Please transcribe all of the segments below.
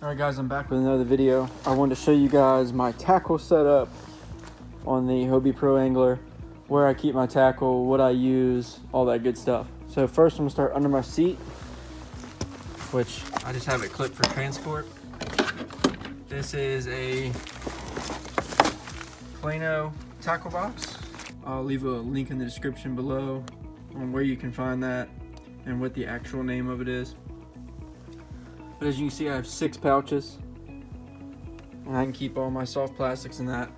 Alright guys, I'm back with another video. I wanted to show you guys my tackle setup on the Hobie Pro Angler, where I keep my tackle, what I use, all that good stuff. So first I'm gonna start under my seat, which I just have it clipped for transport. This is a Plano Tackle Box. I'll leave a link in the description below on where you can find that and what the actual name of it is. But as you can see, I have 6 pouches, and I can keep all my soft plastics in that.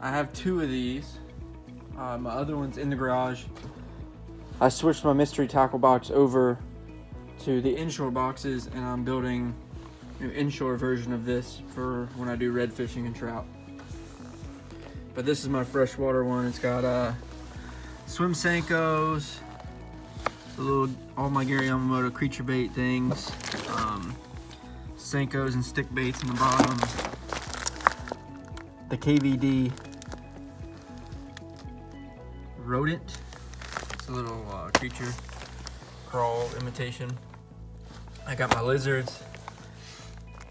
I have 2 of these. My other one's in the garage. I switched my mystery tackle box over to the inshore boxes, and I'm building an inshore version of this for when I do red fishing and trout. But this is my freshwater one. It's got swim Senkos, all my Gary Yamamoto creature bait things, Senkos and stick baits in the bottom, the KVD rodent. It's a little creature crawl imitation. I got my lizards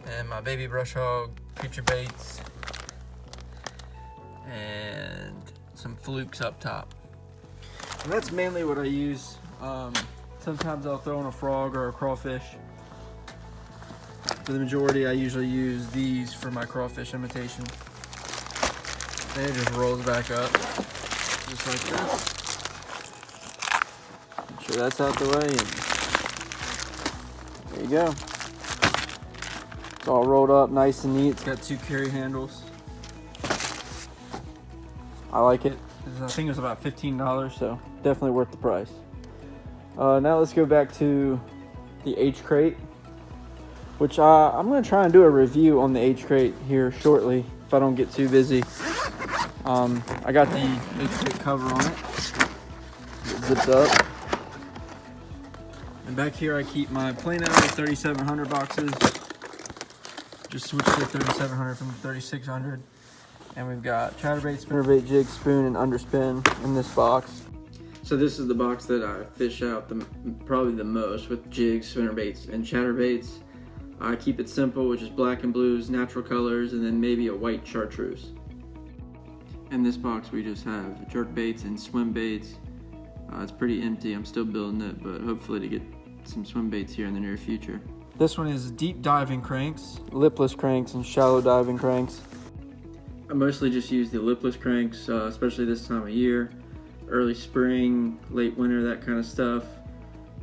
and my baby brush hog creature baits and some flukes up top. And that's mainly what I use. Sometimes I'll throw in a frog or a crawfish. For the majority, I usually use these for my crawfish imitation. And it just rolls back up, just like this. Make sure that's out the way, and there you go. It's all rolled up nice and neat. It's got 2 carry handles. I like it. I think it was about $15, so definitely worth the price. Now let's go back to the H crate, which I'm going to try and do a review on the H crate here shortly if I don't get too busy. I got the H crate cover on it. It zipped up. And back here I keep my Plano 3700 boxes. Just switched to 3700 from 3600. And we've got chatterbait, spinnerbait, jig, spoon, and underspin in this box. So this is the box that I fish out probably the most, with jigs, spinnerbaits, and chatterbaits. I keep it simple, which is black and blues, natural colors, and then maybe a white chartreuse. In this box we just have jerk baits and swim baits. It's pretty empty. I'm still building it, but hopefully to get some swim baits here in the near future. This one is deep diving cranks, lipless cranks, and shallow diving cranks. I mostly just use the lipless cranks, especially this time of year. Early spring, late winter, that kind of stuff.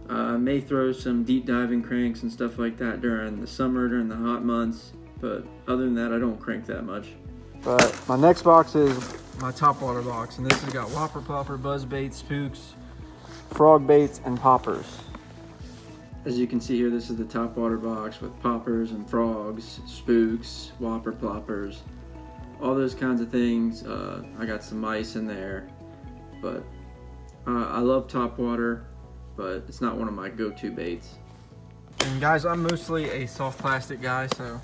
I may throw some deep diving cranks and stuff like that during the summer, during the hot months, but other than that, I don't crank that much. But my next box is my topwater box, and this has got whopper plopper, buzz baits, spooks, frog baits, and poppers. As you can see here, this is the topwater box with poppers and frogs, spooks, whopper ploppers, all those kinds of things. I got some mice in there, but I love topwater, but it's not one of my go-to baits. And guys, I'm mostly a soft plastic guy, so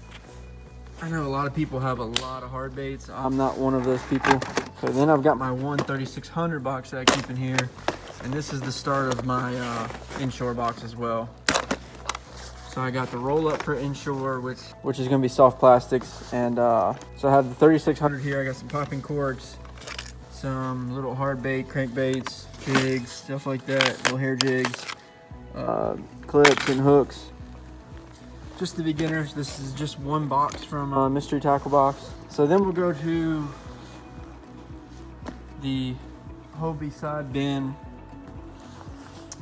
I know a lot of people have a lot of hard baits. I'm not one of those people. So then I've got my 3600 box that I keep in here, and this is the start of my inshore box as well. So I got the roll up for inshore, which is gonna be soft plastics, and so I have the 3600 here. I got some popping corks, some little hard bait, crankbaits, jigs, stuff like that, little hair jigs, clips and hooks. Just the beginners. This is just one box from Mystery Tackle Box. So then we'll go to the Hobie side bin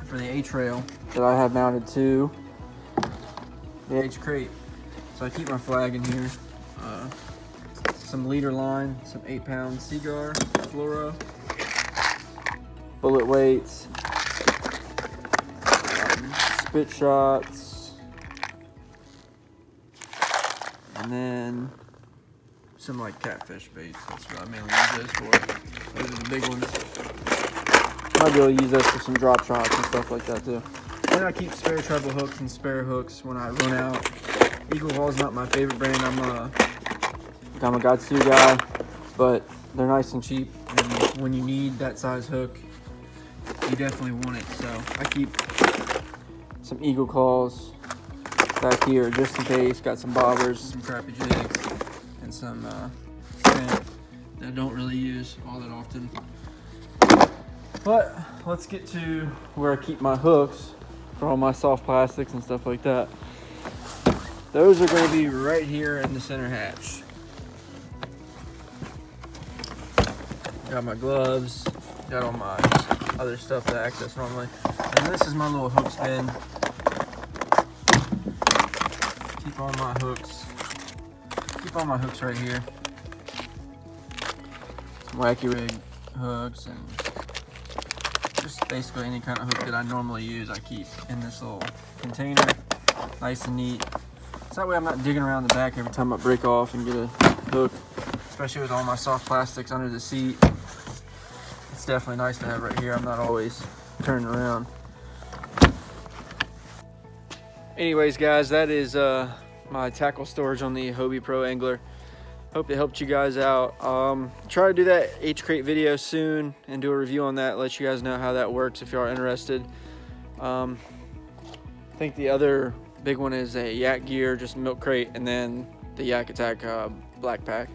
for the H-rail that I have mounted to the H crate. So I keep my flag in here, some leader line, some 8-pound Seagar fluoro, bullet weights, spit shots, and then some like catfish baits. That's what I mainly use those for. Those are the big ones. Might be able to use those for some drop shots and stuff like that too. And I keep spare treble hooks and spare hooks when I run out. Eagle Haul is not my favorite brand. I'm a Gatsu guy, but they're nice and cheap. And when you need that size hook, you definitely want it. So I keep some Eagle Claws back here just in case. Got some bobbers, some crappy jigs, and some spin that I don't really use all that often. But let's get to where I keep my hooks for all my soft plastics and stuff like that. Those are going to be right here in the center hatch. Got my gloves, got all my other stuff to access normally. And this is my little hook spin. Keep all my hooks right here. Some wacky rig hooks and just basically any kind of hook that I normally use I keep in this little container, nice and neat. So that way I'm not digging around the back every time I break off and get a hook, especially with all my soft plastics under the seat. It's definitely nice to have right here. I'm not always turning around. Anyways guys, that is my tackle storage on the Hobie Pro Angler. Hope it helped you guys out. Try to do that H-crate video soon and do a review on that, let you guys know how that works if you are interested. I think the other big one is a Yak Gear, just milk crate, and then the Yak Attack black pack.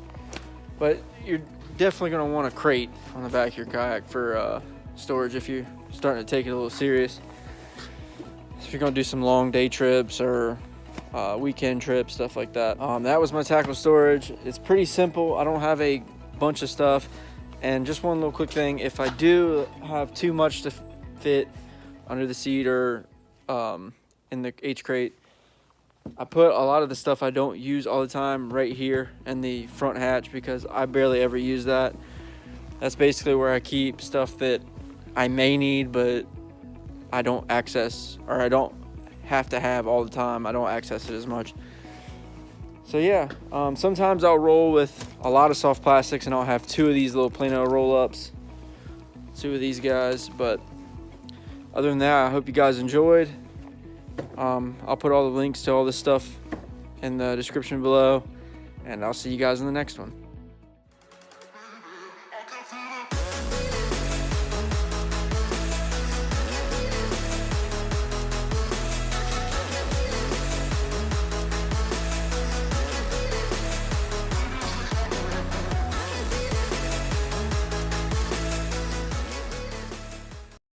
But you're definitely going to want a crate on the back of your kayak for storage if you're starting to take it a little serious. So if you're going to do some long day trips or weekend trips, stuff like that. That was my tackle storage. It's pretty simple. I don't have a bunch of stuff. And just one little quick thing, if I do have too much to fit under the seat or in the H crate, I put a lot of the stuff I don't use all the time right here in the front hatch because I barely ever use that. That's basically where I keep stuff that I may need but I don't access, or I don't have to have all the time. I don't access it as much. So yeah, sometimes I'll roll with a lot of soft plastics and I'll have 2 of these little Plano roll-ups, 2 of these guys. But other than that, I hope you guys enjoyed. I'll put all the links to all this stuff in the description below, and I'll see you guys in the next one.